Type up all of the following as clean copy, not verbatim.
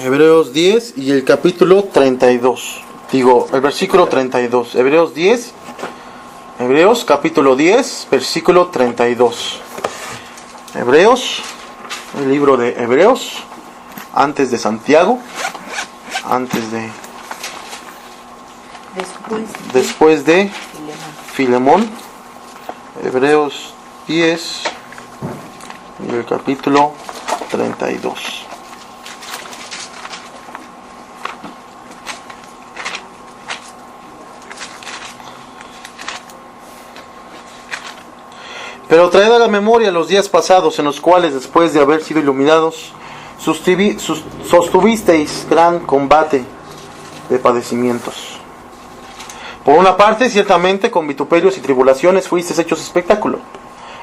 Hebreos 10 y el capítulo 32. El versículo 32. Hebreos capítulo 10, versículo 32. Hebreos, el libro de Hebreos, antes de Santiago, después de Filemón. Hebreos 10 y el capítulo 32. Pero traed a la memoria los días pasados, en los cuales, después de haber sido iluminados, sostuvisteis gran combate de padecimientos. Por una parte, ciertamente, con vituperios y tribulaciones fuisteis hechos espectáculo.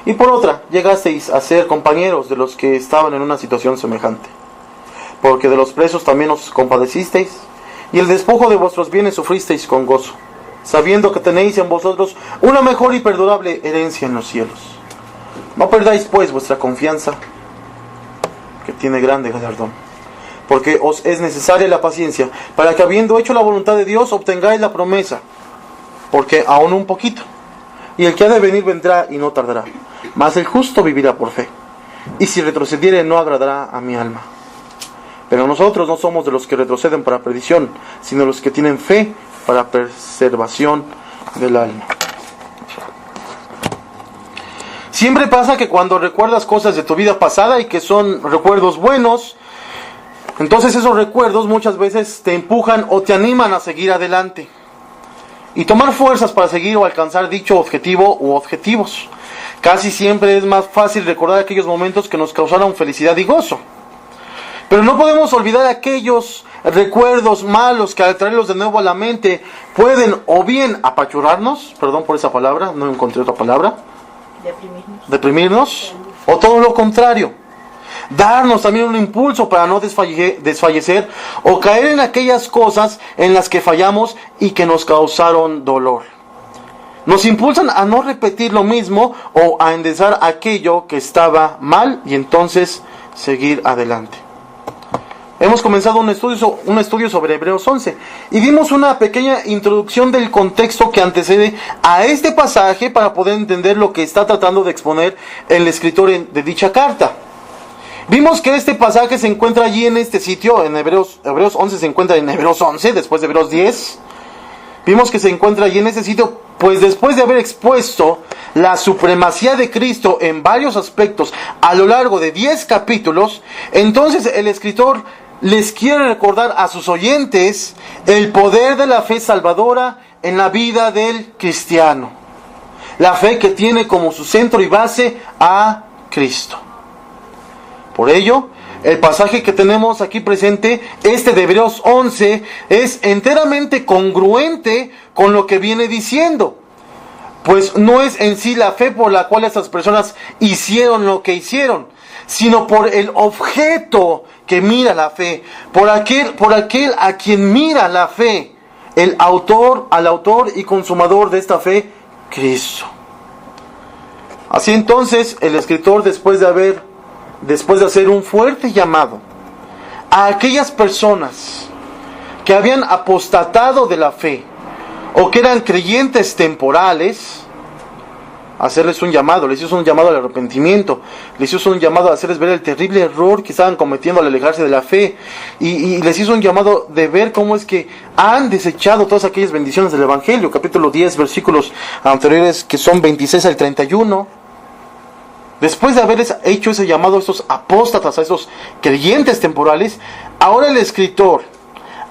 Y por otra, llegasteis a ser compañeros de los que estaban en una situación semejante. Porque de los presos también os compadecisteis, y el despojo de vuestros bienes sufristeis con gozo, sabiendo que tenéis en vosotros una mejor y perdurable herencia en los cielos. No perdáis pues vuestra confianza, que tiene grande galardón, porque os es necesaria la paciencia, para que habiendo hecho la voluntad de Dios, obtengáis la promesa. Porque aún un poquito, y el que ha de venir vendrá y no tardará, mas el justo vivirá por fe, y si retrocediere no agradará a mi alma. Pero nosotros no somos de los que retroceden para perdición, sino los que tienen fe para preservación del alma. Siempre pasa que cuando recuerdas cosas de tu vida pasada y que son recuerdos buenos, entonces esos recuerdos muchas veces te empujan o te animan a seguir adelante y tomar fuerzas para seguir o alcanzar dicho objetivo u objetivos. Casi siempre es más fácil recordar aquellos momentos que nos causaron felicidad y gozo. Pero no podemos olvidar aquellos recuerdos malos que al traerlos de nuevo a la mente pueden o bien apachurrarnos, perdón por esa palabra, no encontré otra palabra, deprimirnos, o todo lo contrario, darnos también un impulso para no desfallecer o caer en aquellas cosas en las que fallamos y que nos causaron dolor. Nos impulsan a no repetir lo mismo o a enderezar aquello que estaba mal y entonces seguir adelante. Hemos comenzado un estudio sobre Hebreos 11 y dimos una pequeña introducción del contexto que antecede a este pasaje para poder entender lo que está tratando de exponer el escritor de dicha carta. Vimos que este pasaje se encuentra allí en este sitio, en Hebreos 11 se encuentra en Hebreos 11, después de Hebreos 10. Vimos que se encuentra allí en este sitio, pues después de haber expuesto la supremacía de Cristo en varios aspectos a lo largo de 10 capítulos, entonces el escritor les quiere recordar a sus oyentes el poder de la fe salvadora en la vida del cristiano. La fe que tiene como su centro y base a Cristo. Por ello, el pasaje que tenemos aquí presente, este de Hebreos 11, es enteramente congruente con lo que viene diciendo. Pues no es en sí la fe por la cual estas personas hicieron lo que hicieron, sino por el objeto que mira la fe, por aquel a quien mira la fe, al autor y consumador de esta fe, Cristo. Así entonces, el escritor, después de hacer un fuerte llamado a aquellas personas que habían apostatado de la fe o que eran creyentes temporales, hacerles un llamado, les hizo un llamado al arrepentimiento, les hizo un llamado a hacerles ver el terrible error que estaban cometiendo al alejarse de la fe, y les hizo un llamado de ver cómo es que han desechado todas aquellas bendiciones del Evangelio. Capítulo 10, versículos anteriores, que son 26 al 31. Después de haber hecho ese llamado a estos apóstatas, a esos creyentes temporales, ahora el escritor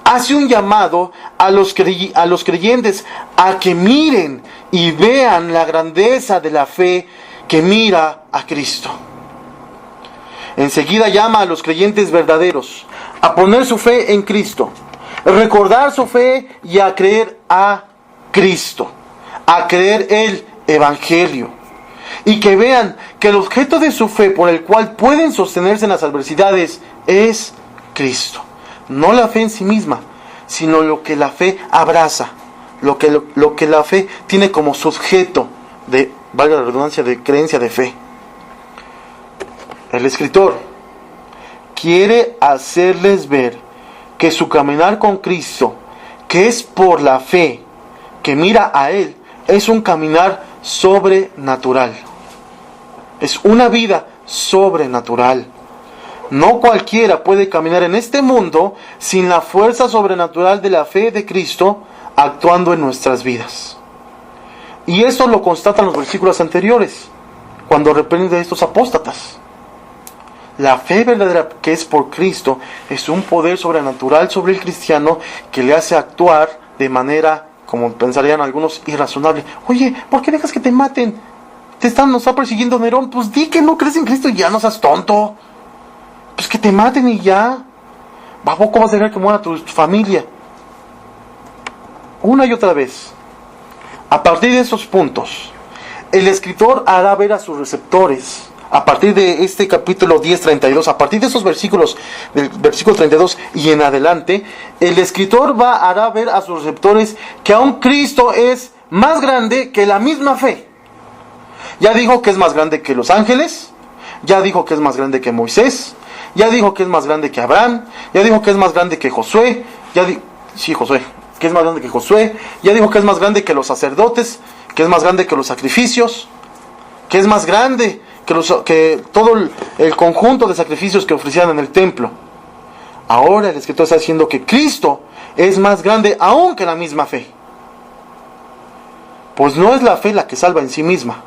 hace un llamado a los creyentes a que miren y vean la grandeza de la fe que mira a Cristo. Enseguida llama a los creyentes verdaderos a poner su fe en Cristo, recordar su fe y a creer a Cristo, a creer el Evangelio. Y que vean que el objeto de su fe por el cual pueden sostenerse en las adversidades es Cristo. No la fe en sí misma, sino lo que la fe abraza, lo que la fe tiene como sujeto de, valga la redundancia, de creencia, de fe. El escritor quiere hacerles ver que su caminar con Cristo, que es por la fe, que mira a Él, es un caminar sobrenatural. Es una vida sobrenatural. No cualquiera puede caminar en este mundo sin la fuerza sobrenatural de la fe de Cristo actuando en nuestras vidas. Y esto lo constatan los versículos anteriores, cuando reprende a estos apóstatas. La fe verdadera que es por Cristo es un poder sobrenatural sobre el cristiano que le hace actuar de manera, como pensarían algunos, irrazonable. Oye, ¿por qué dejas que te maten? Nos está persiguiendo Nerón. Pues di que no crees en Cristo y ya, no seas tonto. Pues que te maten y ya. ¿A poco vas a dejar que muera tu familia? Una y otra vez. A partir de esos puntos, el escritor hará ver a sus receptores, a partir de este capítulo 10:32, a partir de esos versículos, del versículo 32 y en adelante, el escritor hará ver a sus receptores que aún Cristo es más grande que la misma fe. Ya dijo que es más grande que los ángeles, ya dijo que es más grande que Moisés, ya dijo que es más grande que Abraham, ya dijo que es más grande que Josué, que es más grande que Josué, ya dijo que es más grande que los sacerdotes, que es más grande que los sacrificios, que es más grande que todo el conjunto de sacrificios que ofrecían en el templo. Ahora el escritor está diciendo que Cristo es más grande aún que la misma fe. Pues no es la fe la que salva en sí misma,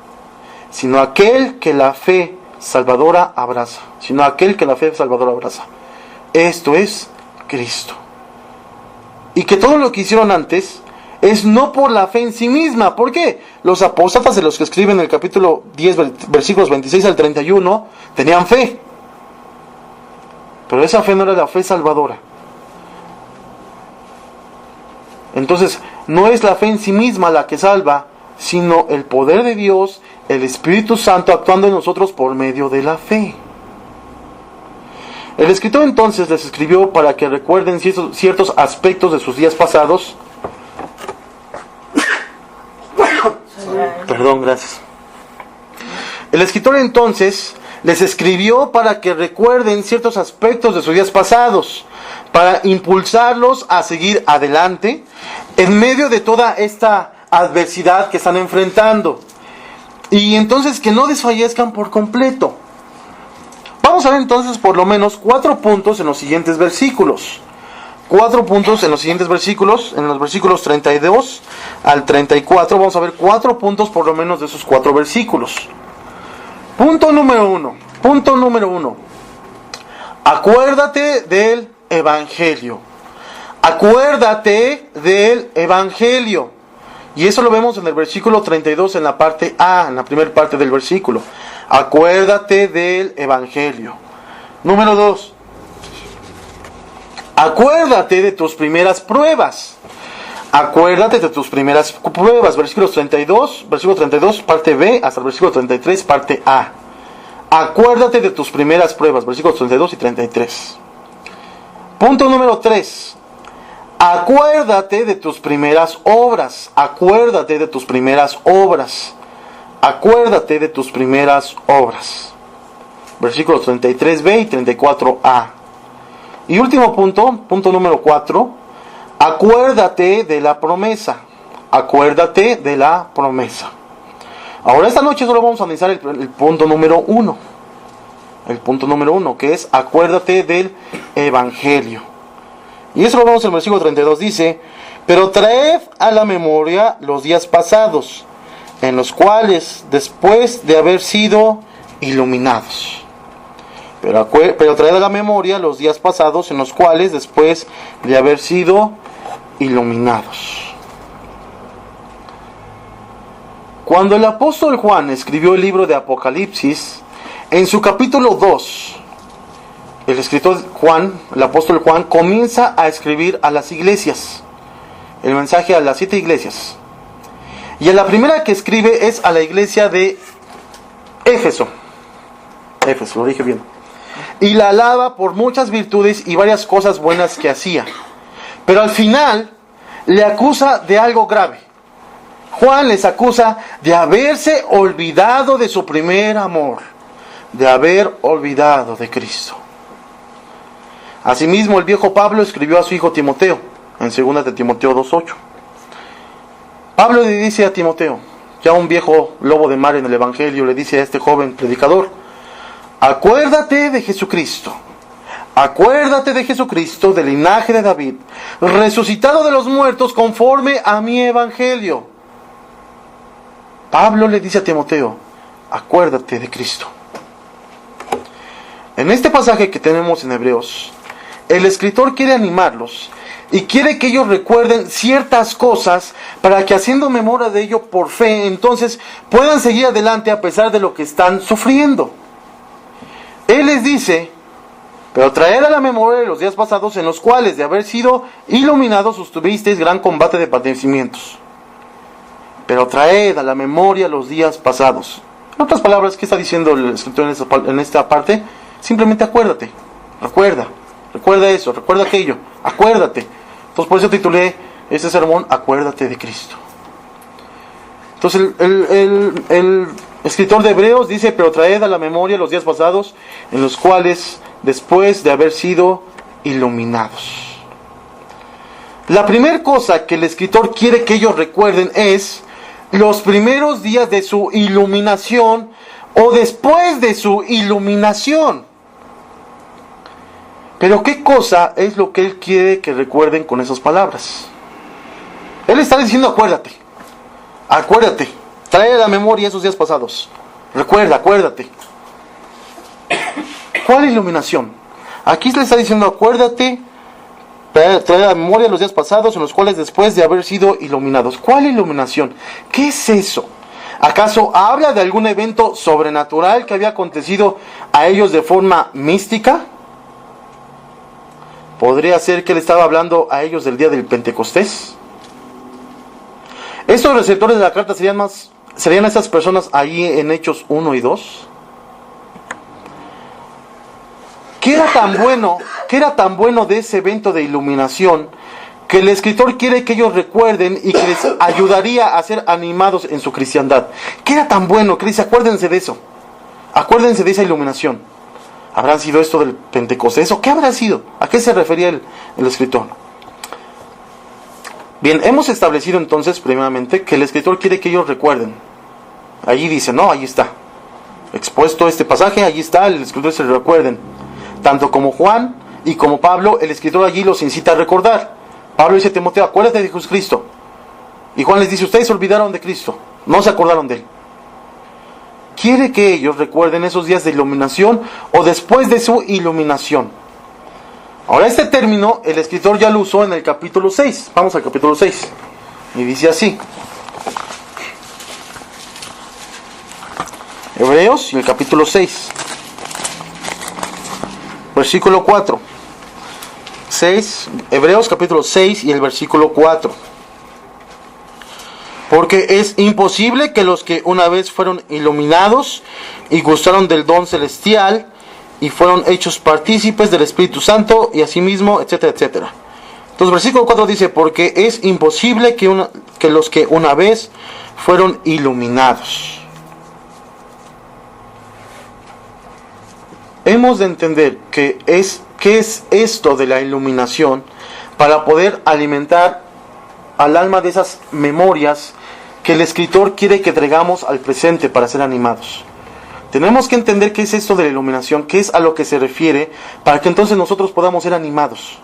sino aquel que la fe salvadora abraza. Esto es Cristo. Y que todo lo que hicieron antes es no por la fe en sí misma. ¿Por qué? Los apóstatas, de los que escriben en el capítulo 10, versículos 26 al 31, tenían fe. Pero esa fe no era la fe salvadora. Entonces, no es la fe en sí misma la que salva, sino el poder de Dios, el Espíritu Santo actuando en nosotros por medio de la fe. El escritor entonces les escribió para que recuerden ciertos aspectos de sus días pasados. Perdón, gracias. El escritor entonces les escribió para que recuerden ciertos aspectos de sus días pasados, para impulsarlos a seguir adelante en medio de toda esta adversidad que están enfrentando. Y entonces que no desfallezcan por completo. Vamos a ver entonces por lo menos 4 puntos en los siguientes versículos. 4 puntos en los siguientes versículos, en los versículos 32 al 34, vamos a ver 4 puntos por lo menos de esos 4 versículos. Punto número 1. Acuérdate del Evangelio. Acuérdate del Evangelio. Y eso lo vemos en el versículo 32 en la parte A, en la primera parte del versículo. Acuérdate del Evangelio. Número 2. Acuérdate de tus primeras pruebas. Acuérdate de tus primeras pruebas. Versículo 32, parte B, hasta el versículo 33, parte A. Acuérdate de tus primeras pruebas. Versículos 32 y 33. Punto número 3. Acuérdate de tus primeras obras. Acuérdate de tus primeras obras. Acuérdate de tus primeras obras. Versículos 33b y 34a. Y último punto número 4. Acuérdate de la promesa. Acuérdate de la promesa. Ahora esta noche solo vamos a analizar el punto número 1. El punto número 1, que es acuérdate del Evangelio. Y eso lo vemos en el versículo 32. Dice: pero traed a la memoria los días pasados, en los cuales, después de haber sido iluminados. Pero traed a la memoria los días pasados, en los cuales, después de haber sido iluminados. Cuando el apóstol Juan escribió el libro de Apocalipsis, en su capítulo 2, el escritor Juan, el apóstol Juan, comienza a escribir a las iglesias, el mensaje a las 7 iglesias. Y a la primera que escribe es a la iglesia de Éfeso. Éfeso, lo dije bien. Y la alaba por muchas virtudes y varias cosas buenas que hacía. Pero al final le acusa de algo grave. Juan les acusa de haberse olvidado de su primer amor, de haber olvidado de Cristo. Asimismo, el viejo Pablo escribió a su hijo Timoteo, en 2 de Timoteo 2:8. Pablo le dice a Timoteo, ya un viejo lobo de mar en el Evangelio, le dice a este joven predicador: acuérdate de Jesucristo. Acuérdate de Jesucristo, del linaje de David, resucitado de los muertos conforme a mi Evangelio. Pablo le dice a Timoteo, acuérdate de Cristo. En este pasaje que tenemos en Hebreos, el escritor quiere animarlos y quiere que ellos recuerden ciertas cosas para que, haciendo memoria de ello por fe, entonces puedan seguir adelante a pesar de lo que están sufriendo. Él les dice: pero traed a la memoria de los días pasados, en los cuales, de haber sido iluminados, sostuvisteis gran combate de padecimientos. Pero traed a la memoria los días pasados. En otras palabras, ¿qué está diciendo el escritor en esta parte? Simplemente acuérdate, recuerda eso, recuerda aquello, acuérdate. Entonces por eso titulé este sermón, Acuérdate de Cristo. Entonces el escritor de Hebreos dice: pero traed a la memoria los días pasados, en los cuales, después de haber sido iluminados. La primera cosa que el escritor quiere que ellos recuerden es los primeros días de su iluminación o después de su iluminación. Pero ¿qué cosa es lo que él quiere que recuerden con esas palabras? Él está diciendo: acuérdate, trae a la memoria esos días pasados. Acuérdate. ¿Cuál iluminación? Aquí le está diciendo: acuérdate, trae a la memoria los días pasados, en los cuales, después de haber sido iluminados. ¿Cuál iluminación? ¿Qué es eso? ¿Acaso habla de algún evento sobrenatural que había acontecido a ellos de forma mística? ¿Podría ser que él estaba hablando a ellos del día del Pentecostés? ¿Estos receptores de la carta serían esas personas ahí en Hechos 1 y 2? ¿Qué era tan bueno de ese evento de iluminación que el escritor quiere que ellos recuerden y que les ayudaría a ser animados en su cristiandad? ¿Qué era tan bueno que dice: acuérdense de eso? Acuérdense de esa iluminación. ¿Habrá sido esto del Pentecostés? ¿O qué habrá sido? ¿A qué se refería el escritor? Bien, hemos establecido entonces primeramente que el escritor quiere que ellos recuerden. Allí dice, ahí está. Expuesto este pasaje, allí está, el escritor se recuerden. Tanto como Juan y como Pablo, el escritor allí los incita a recordar. Pablo dice a Timoteo: acuérdate de Jesucristo. Y Juan les dice: ustedes se olvidaron de Cristo, no se acordaron de Él. Quiere que ellos recuerden esos días de iluminación o después de su iluminación. Ahora, este término el escritor ya lo usó en el capítulo 6. Vamos al capítulo 6. Y dice así. Hebreos y el capítulo 6. Versículo 4. Hebreos capítulo 6 y el versículo 4. Porque es imposible que los que una vez fueron iluminados y gustaron del don celestial y fueron hechos partícipes del Espíritu Santo y asimismo, etcétera, etcétera. Entonces, versículo 4 dice: porque es imposible que los que una vez fueron iluminados. Hemos de entender qué es esto de la iluminación para poder alimentar al alma de esas memorias que el escritor quiere que traigamos al presente para ser animados. Tenemos que entender qué es esto de la iluminación, qué es a lo que se refiere, para que entonces nosotros podamos ser animados.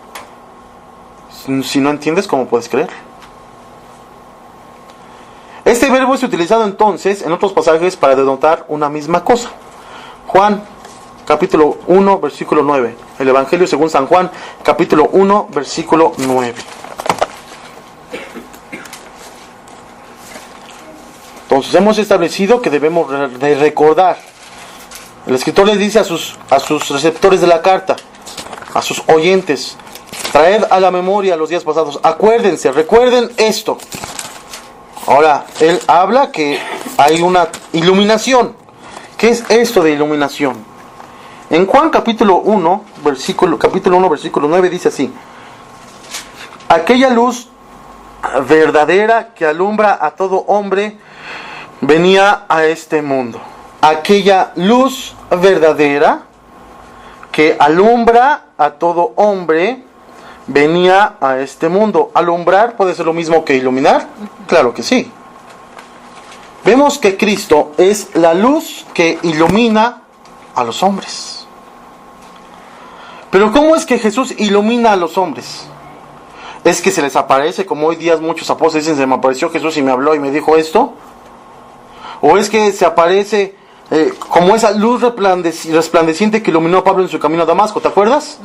Si no entiendes, ¿cómo puedes creer? Este verbo es utilizado entonces en otros pasajes para denotar una misma cosa. Juan, capítulo 1, versículo 9. El Evangelio según San Juan, capítulo 1, versículo 9. Entonces hemos establecido que debemos de recordar. El escritor les dice a sus receptores de la carta, a sus oyentes: traed a la memoria los días pasados, acuérdense, recuerden esto. Ahora, él habla que hay una iluminación. ¿Qué es esto de iluminación? En Juan capítulo 1, versículo 9 dice así: aquella luz verdadera que alumbra a todo hombre venía a este mundo. Aquella luz verdadera que alumbra a todo hombre, venía a este mundo. ¿Alumbrar puede ser lo mismo que iluminar? Claro que sí. Vemos que Cristo es la luz que ilumina a los hombres. Pero ¿cómo es que Jesús ilumina a los hombres? ¿Es que se les aparece, como hoy día muchos apóstoles dicen, se me apareció Jesús y me habló y me dijo esto? ¿O es que se aparece como esa luz resplandeciente que iluminó a Pablo en su camino a Damasco? ¿Te acuerdas?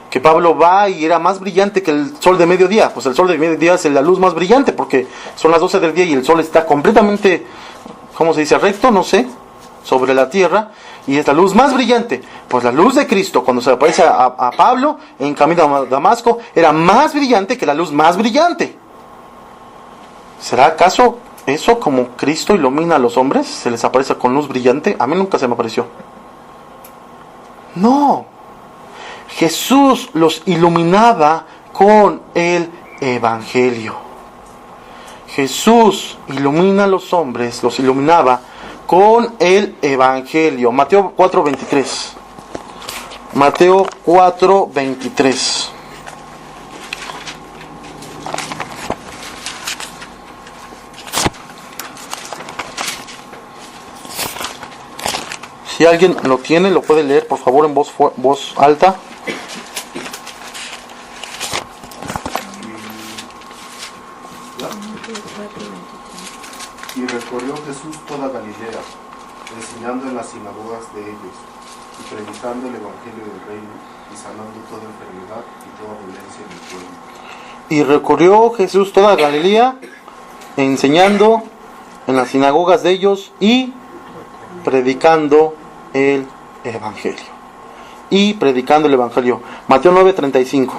Que Pablo va y era más brillante que el sol de mediodía. Pues el sol de mediodía es la luz más brillante porque son las 12 del día y el sol está completamente, ¿cómo se dice? Recto, no sé, sobre la tierra. Y es la luz más brillante. Pues la luz de Cristo, cuando se aparece a Pablo en camino a Damasco, era más brillante que la luz más brillante. ¿Será acaso eso como Cristo ilumina a los hombres? ¿Se les aparece con luz brillante? A mí nunca se me apareció. No. Jesús los iluminaba con el Evangelio. Jesús ilumina a los hombres, los iluminaba con el Evangelio. Mateo 4:23. Mateo 4:23. Si alguien lo tiene, lo puede leer, por favor, en voz alta. Y recorrió Jesús toda Galilea, enseñando en las sinagogas de ellos, y predicando el evangelio del reino, y sanando toda enfermedad y toda dolencia en el pueblo. Y recorrió Jesús toda Galilea, enseñando en las sinagogas de ellos y predicando el Evangelio. Y predicando el Evangelio. Mateo 9:35.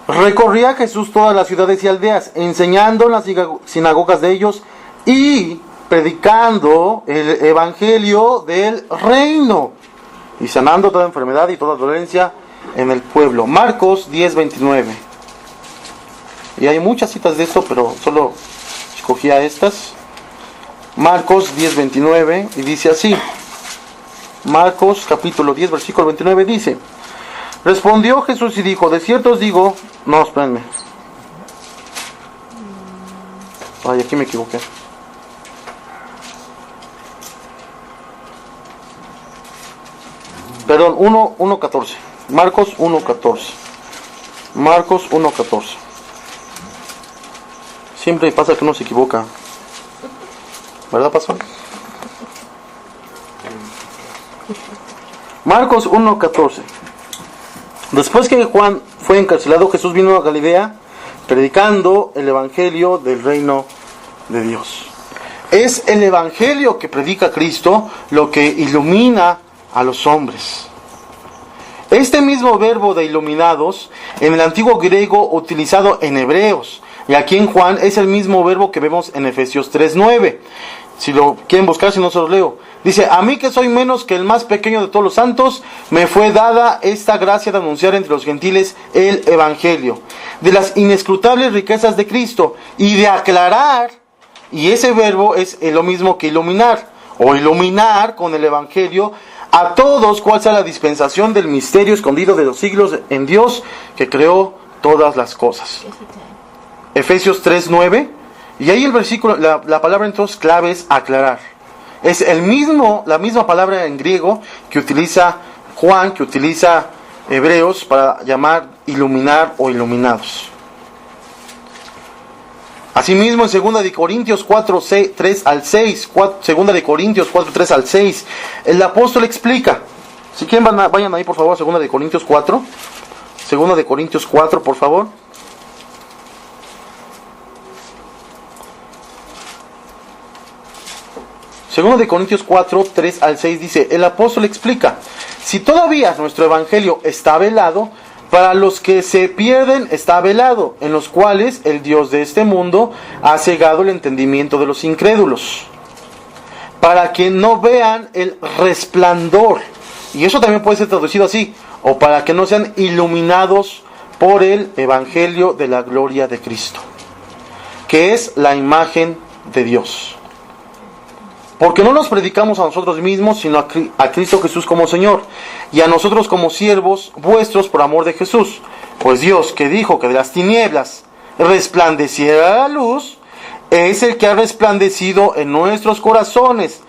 Recorría Jesús todas las ciudades y aldeas, enseñando en las sinagogas de ellos y predicando el Evangelio del reino, y sanando toda enfermedad y toda dolencia en el pueblo. Marcos 10:29. Y hay muchas citas de esto, pero solo escogía estas. Marcos 10:29, y dice así. Marcos capítulo 10, versículo 29 dice: respondió Jesús y dijo, de cierto os digo... No, espérenme. Ay, aquí me equivoqué. Perdón, 1:14. Marcos 1:14. Marcos 1:14. Siempre pasa que uno se equivoca. ¿Verdad, pastor? Marcos 1:14. Después que Juan fue encarcelado, Jesús vino a Galilea predicando el Evangelio del reino de Dios. Es el Evangelio que predica Cristo lo que ilumina a los hombres. Este mismo verbo de iluminados en el antiguo griego utilizado en Hebreos y aquí en Juan es el mismo verbo que vemos en Efesios 3:9. Si lo quieren buscar, si no se los leo. Dice, a mí que soy menos que el más pequeño de todos los santos, me fue dada esta gracia de anunciar entre los gentiles el Evangelio, de las inescrutables riquezas de Cristo, y de aclarar, y ese verbo es lo mismo que iluminar, o iluminar con el Evangelio, a todos cuál sea la dispensación del misterio escondido de los siglos en Dios, que creó todas las cosas. Efesios 3:9. Y ahí el versículo, la palabra entonces clave es aclarar. Es la misma palabra en griego que utiliza Juan, que utiliza Hebreos para llamar iluminar o iluminados. Asimismo en 2 de Corintios 4:3 al 6, 2 de Corintios 4:3 al 6, el apóstol explica. Si quieren vayan ahí por favor, 2 de Corintios 4. 2 de Corintios 4, por favor. 2 de Corintios 4, 3 al 6 dice, el apóstol explica, si todavía nuestro evangelio está velado, para los que se pierden está velado, en los cuales el Dios de este mundo ha cegado el entendimiento de los incrédulos, para que no vean el resplandor, y eso también puede ser traducido así, o para que no sean iluminados por el evangelio de la gloria de Cristo, que es la imagen de Dios. Porque no nos predicamos a nosotros mismos, sino a Cristo Jesús como Señor, y a nosotros como siervos vuestros por amor de Jesús. Pues Dios, que dijo que de las tinieblas resplandeciera la luz, es el que ha resplandecido en nuestros corazones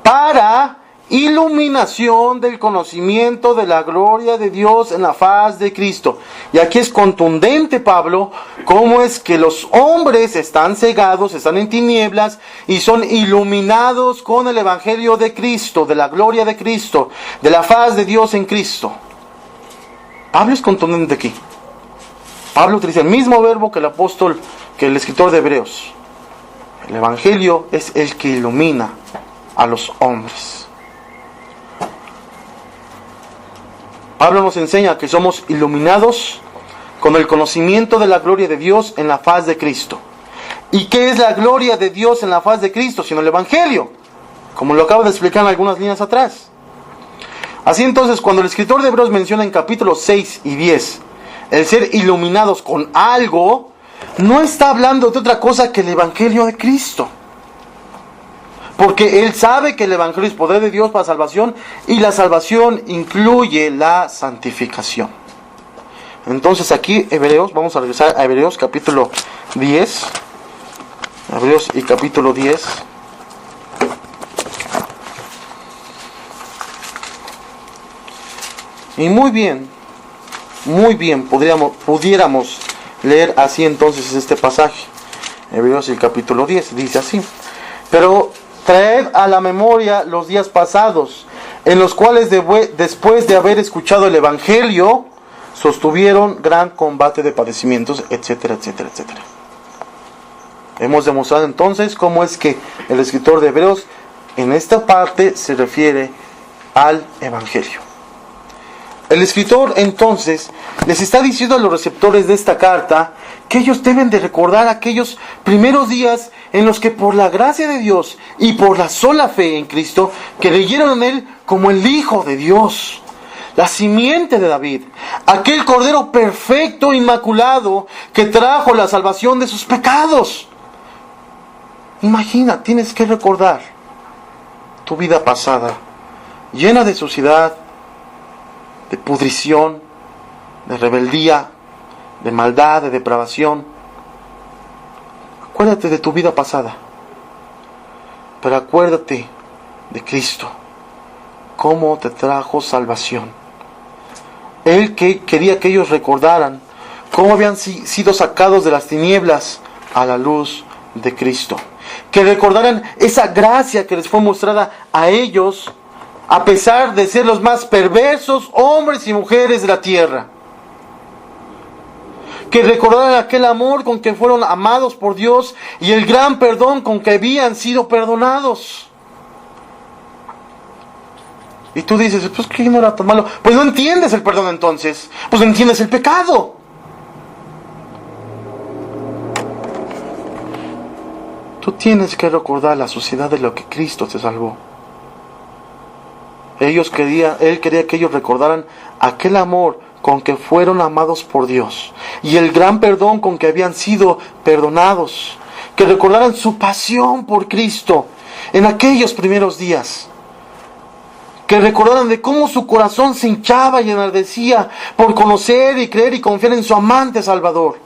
para iluminación del conocimiento de la gloria de Dios en la faz de Cristo. Y aquí es contundente Pablo, cómo es que los hombres están cegados, están en tinieblas y son iluminados con el Evangelio de Cristo, de la gloria de Cristo, de la faz de Dios en Cristo. Pablo es contundente aquí. Pablo utiliza el mismo verbo que el apóstol, que el escritor de Hebreos. El Evangelio es el que ilumina a los hombres. Pablo nos enseña que somos iluminados con el conocimiento de la gloria de Dios en la faz de Cristo. ¿Y qué es la gloria de Dios en la faz de Cristo? Sino el Evangelio, como lo acabo de explicar en algunas líneas atrás. Así entonces, cuando el escritor de Hebreos menciona en capítulos 6 y 10 el ser iluminados con algo, no está hablando de otra cosa que el Evangelio de Cristo. Porque él sabe que el Evangelio es poder de Dios para salvación, y la salvación incluye la santificación. Entonces aquí Hebreos, vamos a regresar a Hebreos capítulo 10. Hebreos y capítulo 10. Y muy bien, pudiéramos leer así entonces este pasaje. Hebreos el capítulo 10 dice así: pero traed a la memoria los días pasados, en los cuales después de haber escuchado el Evangelio, sostuvieron gran combate de padecimientos, etcétera, etcétera, etcétera. Hemos demostrado entonces cómo es que el escritor de Hebreos en esta parte se refiere al Evangelio. El escritor entonces les está diciendo a los receptores de esta carta que ellos deben de recordar aquellos primeros días en los que por la gracia de Dios y por la sola fe en Cristo creyeron en Él como el Hijo de Dios, la simiente de David, aquel Cordero perfecto, inmaculado, que trajo la salvación de sus pecados. Imagina, tienes que recordar tu vida pasada, llena de suciedad, de pudrición, de rebeldía, de maldad, de depravación. Acuérdate de tu vida pasada, pero acuérdate de Cristo, cómo te trajo salvación. Él que quería que ellos recordaran cómo habían sido sacados de las tinieblas a la luz de Cristo. Que recordaran esa gracia que les fue mostrada a ellos, a pesar de ser los más perversos hombres y mujeres de la tierra. Que recordaran aquel amor con que fueron amados por Dios y el gran perdón con que habían sido perdonados. Y tú dices, pues que no era tan malo. Pues no entiendes el perdón entonces. Pues no entiendes el pecado. Tú tienes que recordar la suciedad de lo que Cristo te salvó. Él quería que ellos recordaran aquel amor con que fueron amados por Dios y el gran perdón con que habían sido perdonados. Que recordaran su pasión por Cristo en aquellos primeros días. Que recordaran de cómo su corazón se hinchaba y enardecía por conocer y creer y confiar en su amante Salvador.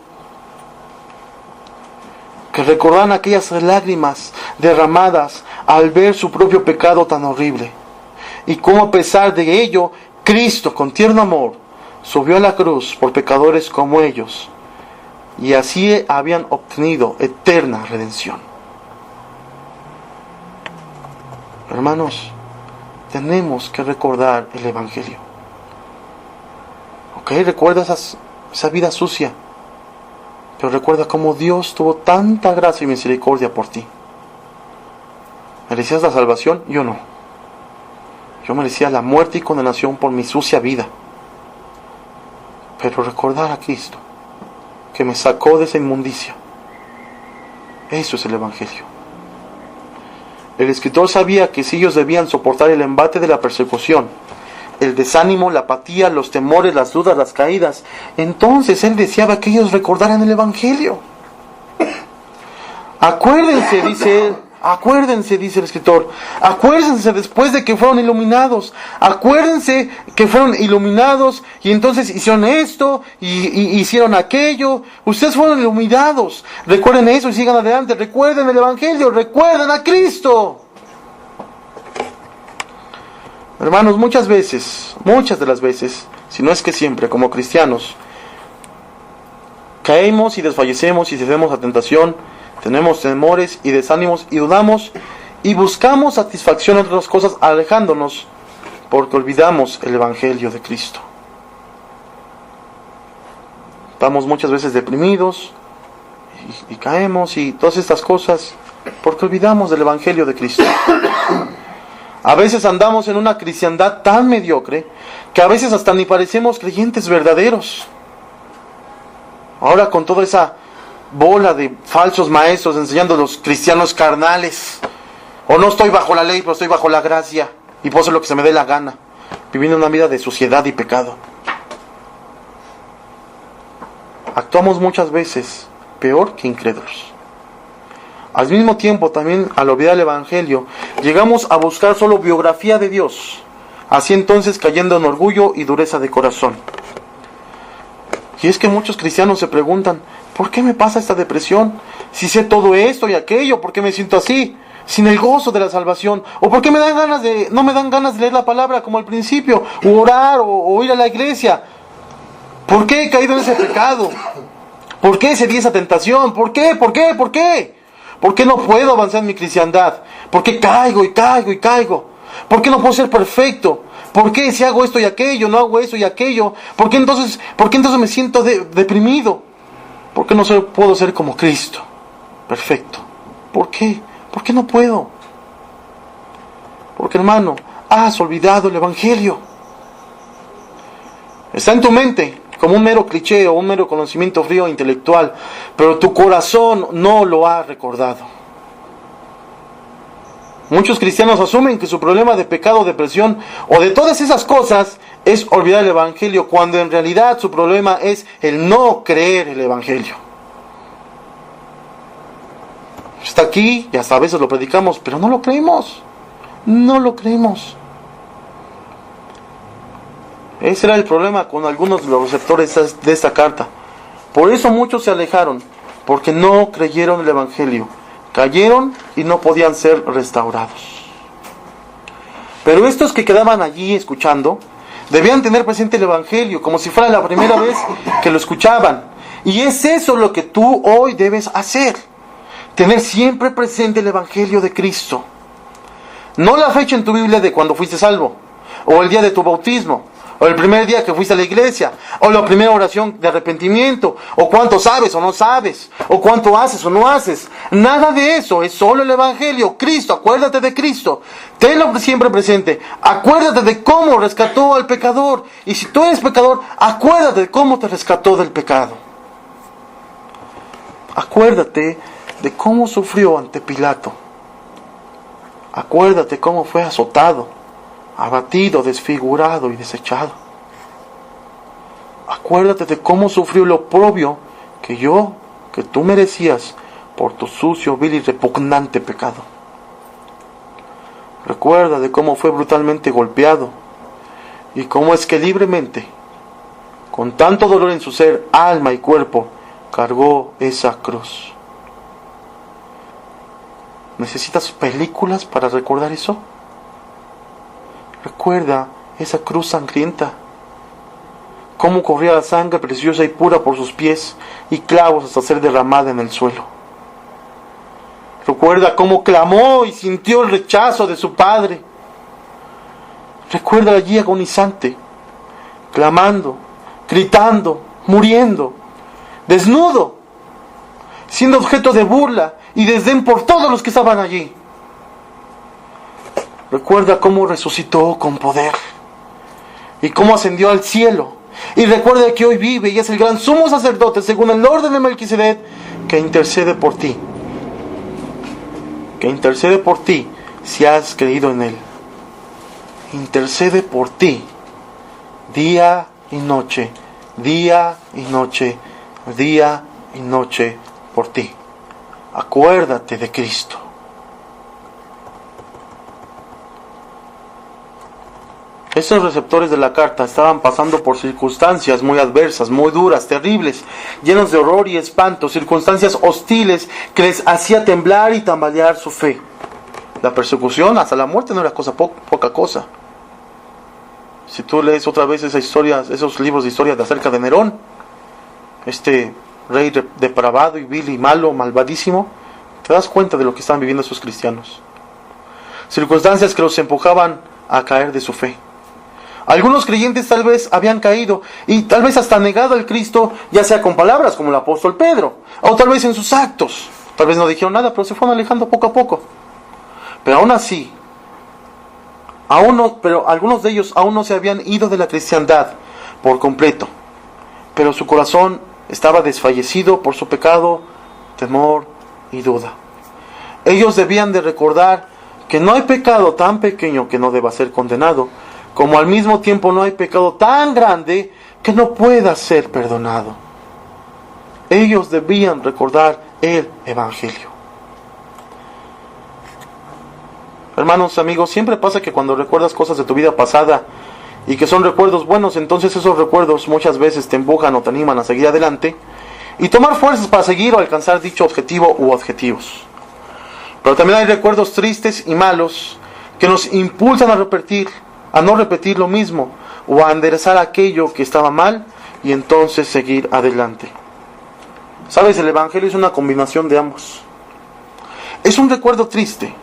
Que recordaran aquellas lágrimas derramadas al ver su propio pecado tan horrible. Y cómo a pesar de ello, Cristo con tierno amor subió a la cruz por pecadores como ellos. Y así habían obtenido eterna redención. Hermanos, tenemos que recordar el Evangelio. ¿Ok? Recuerda esa vida sucia. Pero recuerda cómo Dios tuvo tanta gracia y misericordia por ti. ¿Merecías la salvación? Yo no. Yo merecía la muerte y condenación por mi sucia vida. Pero recordar a Cristo, que me sacó de esa inmundicia. Eso es el Evangelio. El escritor sabía que si ellos debían soportar el embate de la persecución, el desánimo, la apatía, los temores, las dudas, las caídas, entonces él deseaba que ellos recordaran el Evangelio. Acuérdense, dice él. Acuérdense, dice el escritor. Acuérdense después de que fueron iluminados. Acuérdense que fueron iluminados y entonces hicieron esto y hicieron aquello. Ustedes fueron iluminados. Recuerden eso y sigan adelante. Recuerden el Evangelio. Recuerden a Cristo. Hermanos, muchas de las veces, si no es que siempre, como cristianos, caemos y desfallecemos y cedemos a tentación. Tenemos temores y desánimos y dudamos y buscamos satisfacción en otras cosas alejándonos porque olvidamos el Evangelio de Cristo. Estamos muchas veces deprimidos y caemos y todas estas cosas porque olvidamos del Evangelio de Cristo. A veces andamos en una cristiandad tan mediocre que a veces hasta ni parecemos creyentes verdaderos. Ahora con toda esa bola de falsos maestros enseñando a los cristianos carnales, o no estoy bajo la ley pero estoy bajo la gracia y puedo hacer lo que se me dé la gana, viviendo una vida de suciedad y pecado. Actuamos muchas veces peor que incrédulos. Al mismo tiempo, también al olvidar el Evangelio, llegamos a buscar solo biografía de Dios, así entonces cayendo en orgullo y dureza de corazón. Y es que muchos cristianos se preguntan: ¿por qué me pasa esta depresión? Si sé todo esto y aquello, ¿por qué me siento así? Sin el gozo de la salvación. ¿O por qué no me dan ganas de leer la palabra como al principio? O orar, o ir a la iglesia. ¿Por qué he caído en ese pecado? ¿Por qué cedí esa tentación? ¿Por qué? ¿Por qué? ¿Por qué? ¿Por qué no puedo avanzar en mi cristiandad? ¿Por qué caigo y caigo y caigo? ¿Por qué no puedo ser perfecto? ¿Por qué si hago esto y aquello, no hago eso y aquello? ¿Por qué entonces me siento deprimido? ¿Por qué no puedo ser como Cristo? Perfecto. ¿Por qué? ¿Por qué no puedo? Porque, hermano, has olvidado el Evangelio. Está en tu mente como un mero cliché o un mero conocimiento frío e intelectual, pero tu corazón no lo ha recordado. Muchos cristianos asumen que su problema de pecado, depresión o de todas esas cosas es olvidar el Evangelio, cuando en realidad su problema es el no creer el Evangelio. Está aquí y hasta a veces lo predicamos, pero no lo creemos. No lo creemos. Ese era el problema con algunos de los receptores de esta carta. Por eso muchos se alejaron, porque no creyeron el Evangelio. Cayeron y no podían ser restaurados. Pero estos que quedaban allí escuchando debían tener presente el Evangelio como si fuera la primera vez que lo escuchaban. Y es eso lo que tú hoy debes hacer. Tener siempre presente el Evangelio de Cristo. No la fecha en tu Biblia de cuando fuiste salvo, o el día de tu bautismo, o el primer día que fuiste a la iglesia, o la primera oración de arrepentimiento, o cuánto sabes o no sabes, o cuánto haces o no haces. Nada de eso, es solo el Evangelio, Cristo. Acuérdate de Cristo, tenlo siempre presente. Acuérdate de cómo rescató al pecador, y si tú eres pecador, acuérdate de cómo te rescató del pecado. Acuérdate de cómo sufrió ante Pilato. Acuérdate cómo fue azotado, abatido, desfigurado y desechado. Acuérdate de cómo sufrió el oprobio que tú merecías por tu sucio, vil y repugnante pecado. Recuerda de cómo fue brutalmente golpeado y cómo es que libremente, con tanto dolor en su ser, alma y cuerpo, cargó esa cruz. ¿Necesitas películas para recordar eso? Recuerda esa cruz sangrienta, cómo corría la sangre preciosa y pura por sus pies y clavos hasta ser derramada en el suelo. Recuerda cómo clamó y sintió el rechazo de su padre. Recuerda allí agonizante, clamando, gritando, muriendo, desnudo, siendo objeto de burla y desdén por todos los que estaban allí. Recuerda cómo resucitó con poder y cómo ascendió al cielo. Y recuerda que hoy vive y es el gran sumo sacerdote según el orden de Melquisedec, que intercede por ti. Que intercede por ti si has creído en él. Intercede por ti día y noche, día y noche, día y noche por ti. acuérdate de Cristo. Estos receptores de la carta estaban pasando por circunstancias muy adversas, muy duras, terribles, llenos de horror y espanto, circunstancias hostiles que les hacía temblar y tambalear su fe. La persecución hasta la muerte no era poca cosa. Si tú lees otra vez esos libros de historia acerca de Nerón, este rey depravado y vil y malo, malvadísimo, te das cuenta de lo que estaban viviendo esos cristianos. Circunstancias que los empujaban a caer de su fe. Algunos creyentes tal vez habían caído y tal vez hasta negado al Cristo, ya sea con palabras como el apóstol Pedro, o tal vez en sus actos. Tal vez no dijeron nada, pero se fueron alejando poco a poco. Pero aún así, algunos de ellos aún no se habían ido de la cristiandad por completo, pero su corazón estaba desfallecido por su pecado, temor y duda. Ellos debían de recordar que no hay pecado tan pequeño que no deba ser condenado, como al mismo tiempo no hay pecado tan grande que no pueda ser perdonado. Ellos debían recordar el Evangelio. Hermanos, amigos, siempre pasa que cuando recuerdas cosas de tu vida pasada y que son recuerdos buenos, entonces esos recuerdos muchas veces te empujan o te animan a seguir adelante y tomar fuerzas para seguir o alcanzar dicho objetivo u objetivos. Pero también hay recuerdos tristes y malos que nos impulsan a no repetir lo mismo o a enderezar aquello que estaba mal y entonces seguir adelante. ¿Sabes? El Evangelio es una combinación de ambos. Es un recuerdo triste.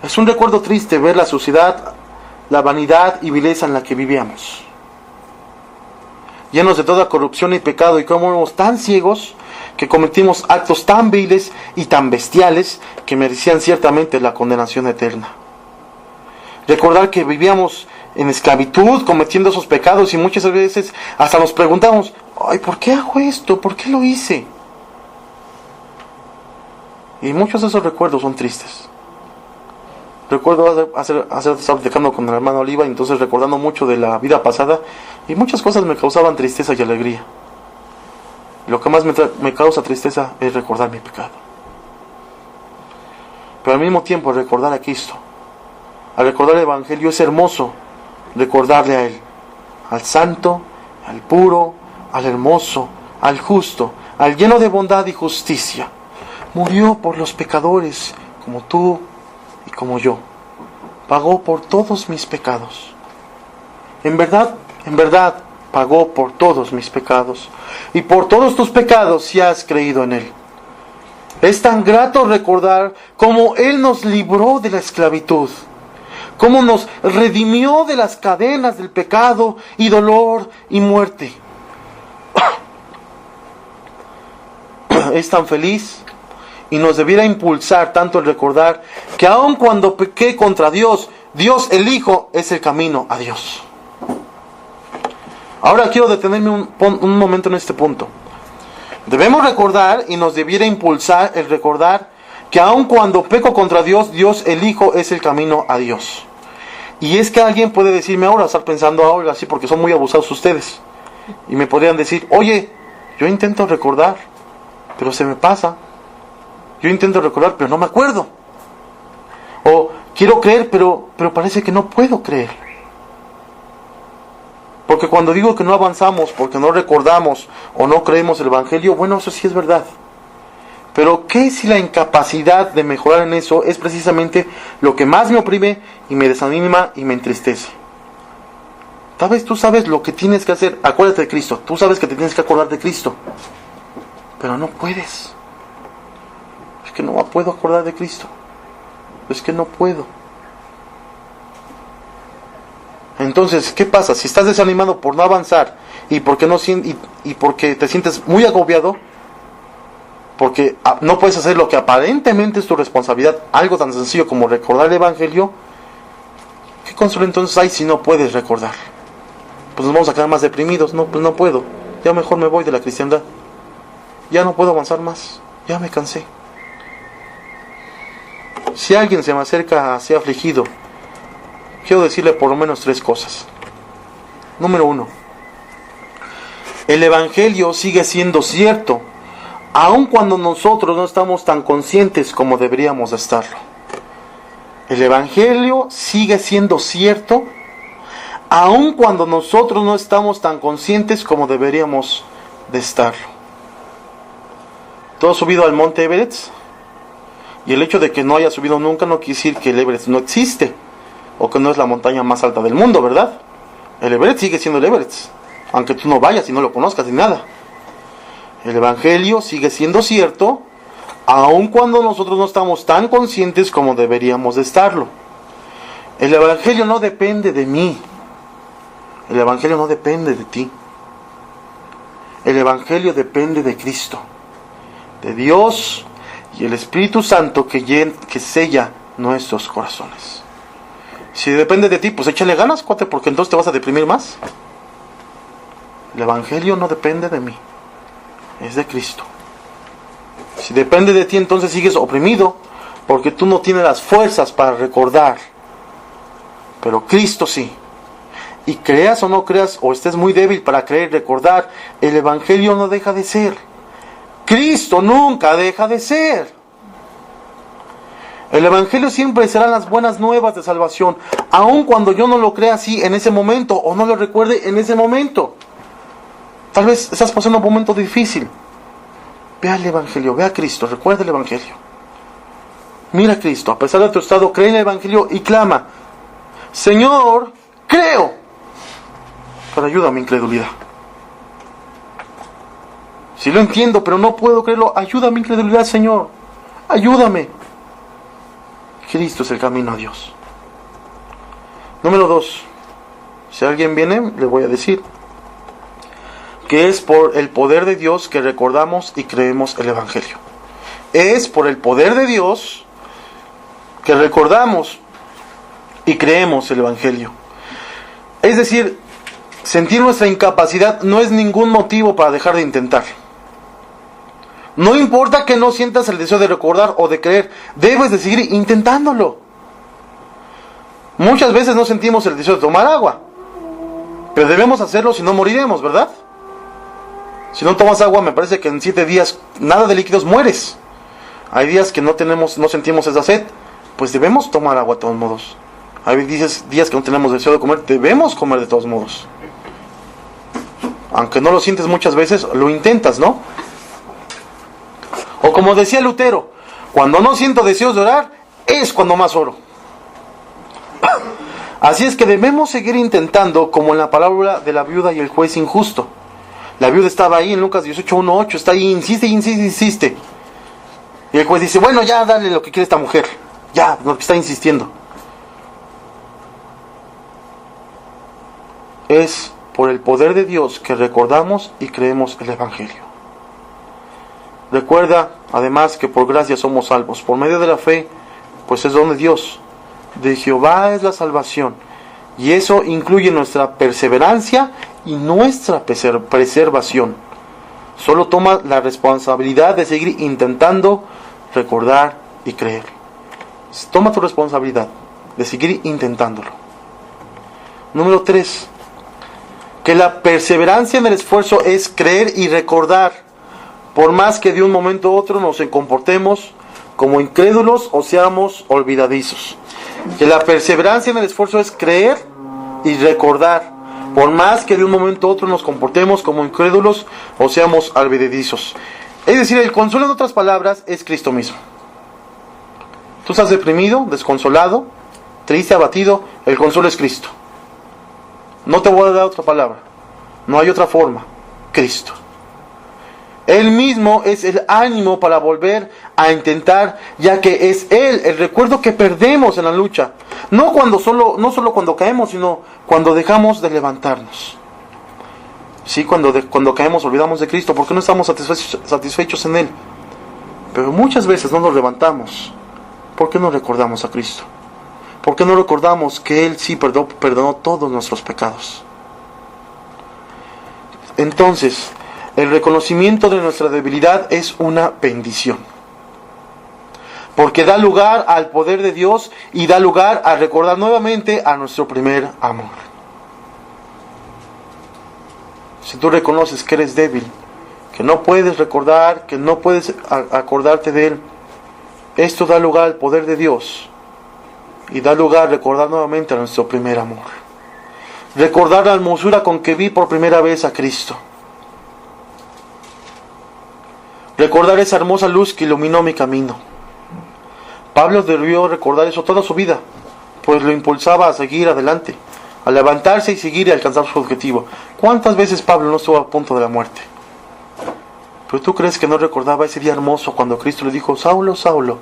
Es un recuerdo triste ver la suciedad, la vanidad y vileza en la que vivíamos. Llenos de toda corrupción y pecado, y cómo éramos tan ciegos que cometimos actos tan viles y tan bestiales que merecían ciertamente la condenación eterna. Recordar que vivíamos en esclavitud, cometiendo esos pecados, y muchas veces hasta nos preguntamos, ay, ¿por qué hago esto? ¿Por qué lo hice? Y muchos de esos recuerdos son tristes. Recuerdo estar platicando con el hermano Oliva, y entonces recordando mucho de la vida pasada, y muchas cosas me causaban tristeza y alegría. Lo que más me causa tristeza es recordar mi pecado. Pero al mismo tiempo recordar a Cristo. Al recordar el Evangelio es hermoso recordarle a Él, al santo, al puro, al hermoso, al justo, al lleno de bondad y justicia. Murió por los pecadores como tú y como yo. Pagó por todos mis pecados. En verdad, pagó por todos mis pecados. Y por todos tus pecados si has creído en Él. Es tan grato recordar cómo Él nos libró de la esclavitud. Cómo nos redimió de las cadenas del pecado y dolor y muerte. Es tan feliz. Y nos debiera impulsar tanto el recordar que aun cuando pequé contra Dios, Dios el Hijo es el camino a Dios. Ahora quiero detenerme un momento en este punto. Debemos recordar y nos debiera impulsar el recordar que aun cuando peco contra Dios, Dios el Hijo es el camino a Dios. Y es que alguien puede decirme ahora, estar pensando ahora así porque son muy abusados ustedes. Y me podrían decir, oye, yo intento recordar, pero se me pasa. Yo intento recordar, pero no me acuerdo. O quiero creer, pero parece que no puedo creer. Porque cuando digo que no avanzamos, porque no recordamos o no creemos el Evangelio, bueno, eso sí es verdad. Pero ¿qué si la incapacidad de mejorar en eso es precisamente lo que más me oprime y me desanima y me entristece? Tal vez tú sabes lo que tienes que hacer. Acuérdate de Cristo. Tú sabes que te tienes que acordar de Cristo. Pero no puedes. Es que no me puedo acordar de Cristo. Es que no puedo. Entonces, ¿qué pasa? Si estás desanimado por no avanzar y porque te sientes muy agobiado, porque no puedes hacer lo que aparentemente es tu responsabilidad, algo tan sencillo como recordar el Evangelio, ¿qué consuelo entonces hay si no puedes recordar? Pues nos vamos a quedar más deprimidos. No, pues no puedo. Ya mejor me voy de la cristiandad. Ya no puedo avanzar más. Ya me cansé. Si alguien se me acerca así afligido, quiero decirle por lo menos 3 cosas. Número 1. El Evangelio sigue siendo cierto, aun cuando nosotros no estamos tan conscientes como deberíamos de estarlo. El Evangelio sigue siendo cierto, aun cuando nosotros no estamos tan conscientes como deberíamos de estarlo. ¿Tú has subido al monte Everest? Y el hecho de que no haya subido nunca no quiere decir que el Everest no existe, o que no es la montaña más alta del mundo, ¿verdad? El Everest sigue siendo el Everest, aunque tú no vayas y no lo conozcas ni nada. El Evangelio sigue siendo cierto, aun cuando nosotros no estamos tan conscientes como deberíamos de estarlo. El Evangelio no depende de mí. El Evangelio no depende de ti. El Evangelio depende de Cristo, de Dios y el Espíritu Santo que sella nuestros corazones. Si depende de ti, pues échale ganas, cuate, porque entonces te vas a deprimir más. El Evangelio no depende de mí, es de Cristo. Si depende de ti, entonces sigues oprimido, porque tú no tienes las fuerzas para recordar. Pero Cristo sí. Y creas o no creas, o estés muy débil para creer y recordar, el Evangelio no deja de ser. Cristo nunca deja de ser. El Evangelio siempre serán las buenas nuevas de salvación, aun cuando yo no lo crea así en ese momento, o no lo recuerde en ese momento. Tal vez estás pasando un momento difícil. Ve al Evangelio, ve a Cristo, recuerda el Evangelio. Mira a Cristo, a pesar de tu estado, cree en el Evangelio y clama: Señor, creo, pero ayuda a mi incredulidad. Si lo entiendo, pero no puedo creerlo, ayuda a mi incredulidad, Señor. Ayúdame. Cristo es el camino a Dios. Número 2. Si alguien viene, le voy a decir que es por el poder de Dios que recordamos y creemos el Evangelio. Es por el poder de Dios que recordamos y creemos el Evangelio. Es decir, sentir nuestra incapacidad no es ningún motivo para dejar de intentar. No importa que no sientas el deseo de recordar o de creer, debes de seguir intentándolo. Muchas veces no sentimos el deseo de tomar agua, pero debemos hacerlo, si no moriremos, ¿verdad? Si no tomas agua, me parece que en 7 días, nada de líquidos, mueres. Hay días que no sentimos esa sed, pues debemos tomar agua de todos modos. Hay días que no tenemos deseo de comer, debemos comer de todos modos. Aunque no lo sientes muchas veces, lo intentas, ¿no? O como decía Lutero, cuando no siento deseos de orar, es cuando más oro. Así es que debemos seguir intentando, como en la parábola de la viuda y el juez injusto. La viuda estaba ahí en Lucas 18:1-8, está ahí, insiste. Y el juez dice: bueno, ya dale lo que quiere esta mujer, ya, lo que está insistiendo. Es por el poder de Dios que recordamos y creemos el Evangelio. Recuerda, además, que por gracia somos salvos, por medio de la fe, pues es don de Dios. De Jehová es la salvación, y eso incluye nuestra perseverancia y nuestra preservación. Solo toma la responsabilidad de seguir intentando recordar y creer. Toma tu responsabilidad de seguir intentándolo. Número 3. Que la perseverancia en el esfuerzo es creer y recordar, por más que de un momento a otro nos comportemos como incrédulos o seamos olvidadizos. Que la perseverancia en el esfuerzo es creer y recordar, por más que de un momento a otro nos comportemos como incrédulos o seamos olvidadizos. Es decir, el consuelo, en otras palabras, es Cristo mismo. Tú estás deprimido, desconsolado, triste, abatido, el consuelo es Cristo. No te voy a dar otra palabra, no hay otra forma, Cristo. Él mismo es el ánimo para volver a intentar, ya que es Él el recuerdo que perdemos en la lucha. No solo cuando caemos, sino cuando dejamos de levantarnos. Sí, cuando caemos olvidamos de Cristo, porque no estamos satisfechos en Él. Pero muchas veces no nos levantamos. ¿Por qué no recordamos a Cristo? ¿Por qué no recordamos que Él sí perdonó todos nuestros pecados? Entonces, el reconocimiento de nuestra debilidad es una bendición, porque da lugar al poder de Dios y da lugar a recordar nuevamente a nuestro primer amor. Si tú reconoces que eres débil, que no puedes recordar, que no puedes acordarte de Él, esto da lugar al poder de Dios y da lugar a recordar nuevamente a nuestro primer amor. Recordar la hermosura con que vi por primera vez a Cristo. Recordar esa hermosa luz que iluminó mi camino. Pablo debió recordar eso toda su vida, pues lo impulsaba a seguir adelante, a levantarse y seguir y alcanzar su objetivo. ¿Cuántas veces Pablo no estuvo a punto de la muerte? Pero tú crees que no recordaba ese día hermoso cuando Cristo le dijo: Saulo, Saulo,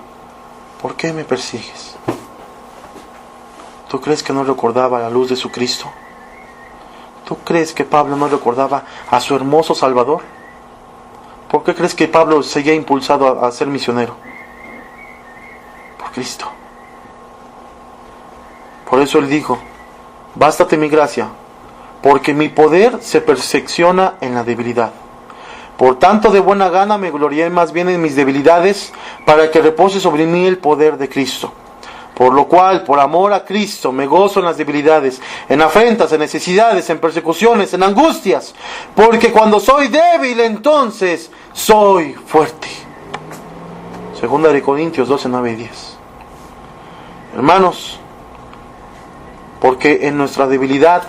¿por qué me persigues? ¿Tú crees que no recordaba la luz de su Cristo? ¿Tú crees que Pablo no recordaba a su hermoso Salvador? ¿Por qué crees que Pablo seguía impulsado a ser misionero? Por Cristo. Por eso él dijo: bástate mi gracia, porque mi poder se perfecciona en la debilidad. Por tanto, de buena gana me gloriaré más bien en mis debilidades, para que repose sobre mí el poder de Cristo. Por lo cual, por amor a Cristo, me gozo en las debilidades, en afrentas, en necesidades, en persecuciones, en angustias, porque cuando soy débil, entonces soy fuerte. Segunda de Corintios 12, 9 y 10. Hermanos, porque en nuestra debilidad,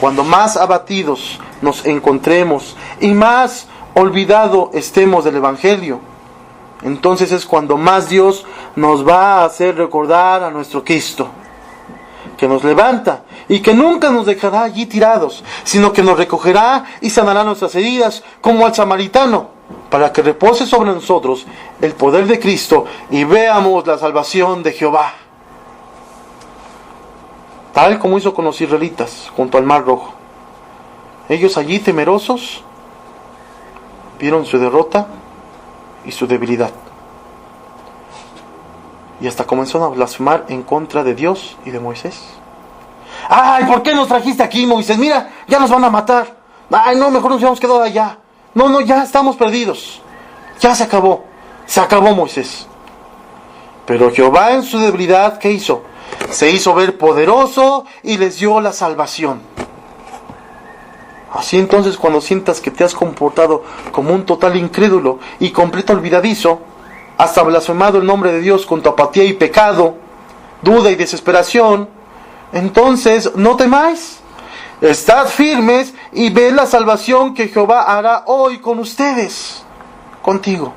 cuando más abatidos nos encontremos y más olvidado estemos del Evangelio, entonces es cuando más Dios nos va a hacer recordar a nuestro Cristo, que nos levanta y que nunca nos dejará allí tirados, sino que nos recogerá y sanará nuestras heridas, como al samaritano, para que repose sobre nosotros el poder de Cristo y veamos la salvación de Jehová. Tal como hizo con los israelitas junto al Mar Rojo. Ellos allí temerosos vieron su derrota y su debilidad. Y hasta comenzaron a blasfemar en contra de Dios y de Moisés. ¡Ay, ¿por qué nos trajiste aquí, Moisés? Mira, ya nos van a matar. ¡Ay, no, mejor nos hubiéramos quedado allá! No, ya estamos perdidos. Ya se acabó. Se acabó, Moisés. Pero Jehová en su debilidad, ¿qué hizo? Se hizo ver poderoso y les dio la salvación. Así entonces, cuando sientas que te has comportado como un total incrédulo y completo olvidadizo, hasta blasfemado el nombre de Dios con tu apatía y pecado, duda y desesperación, entonces no temáis, estad firmes y ved la salvación que Jehová hará hoy con ustedes, contigo.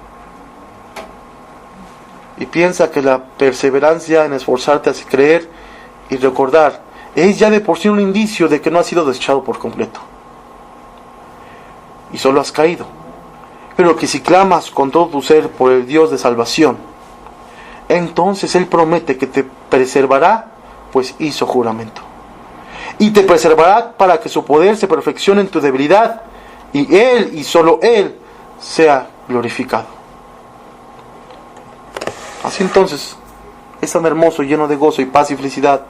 Y piensa que la perseverancia en esforzarte a creer y recordar es ya de por sí un indicio de que no has sido desechado por completo y solo has caído, pero que si clamas con todo tu ser por el Dios de salvación, entonces Él promete que te preservará, pues hizo juramento, y te preservará para que su poder se perfeccione en tu debilidad, y Él y solo Él sea glorificado. Así entonces, es tan hermoso, lleno de gozo y paz y felicidad,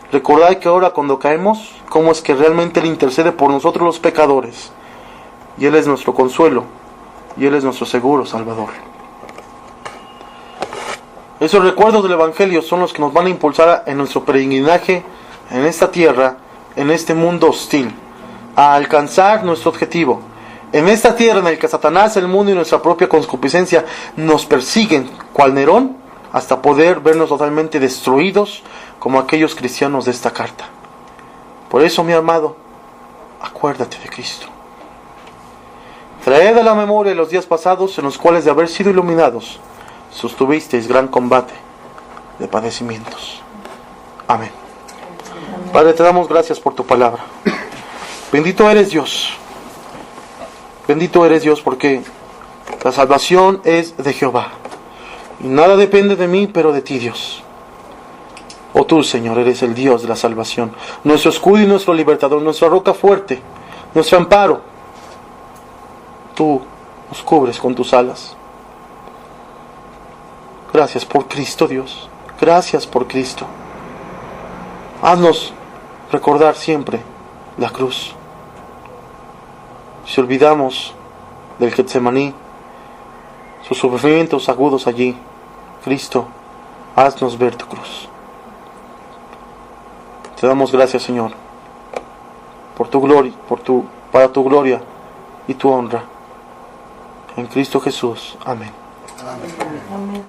recordad que ahora cuando caemos, cómo es que realmente Él intercede por nosotros los pecadores, y Él es nuestro consuelo, y Él es nuestro seguro Salvador. Esos recuerdos del Evangelio son los que nos van a impulsar en nuestro peregrinaje en esta tierra, en este mundo hostil, a alcanzar nuestro objetivo. En esta tierra en la que Satanás, el mundo y nuestra propia concupiscencia nos persiguen, cual Nerón, hasta poder vernos totalmente destruidos como aquellos cristianos de esta carta. Por eso, mi amado, acuérdate de Cristo. Traed a la memoria los días pasados en los cuales, de haber sido iluminados, sostuvisteis gran combate de padecimientos. Amén. Padre, te damos gracias por tu palabra. Bendito eres Dios. Bendito eres Dios, porque la salvación es de Jehová. Y nada depende de mí, pero de ti, Dios. Oh tú, Señor, eres el Dios de la salvación, nuestro escudo y nuestro libertador, nuestra roca fuerte, nuestro amparo. Tú nos cubres con tus alas. Gracias por Cristo, Dios. Gracias por Cristo. Haznos recordar siempre la cruz. Si olvidamos del Getsemaní, sus sufrimientos agudos allí, Cristo, haznos ver tu cruz. Te damos gracias, Señor, por tu gloria, para tu gloria y tu honra. En Cristo Jesús. Amén. Amén. Amén.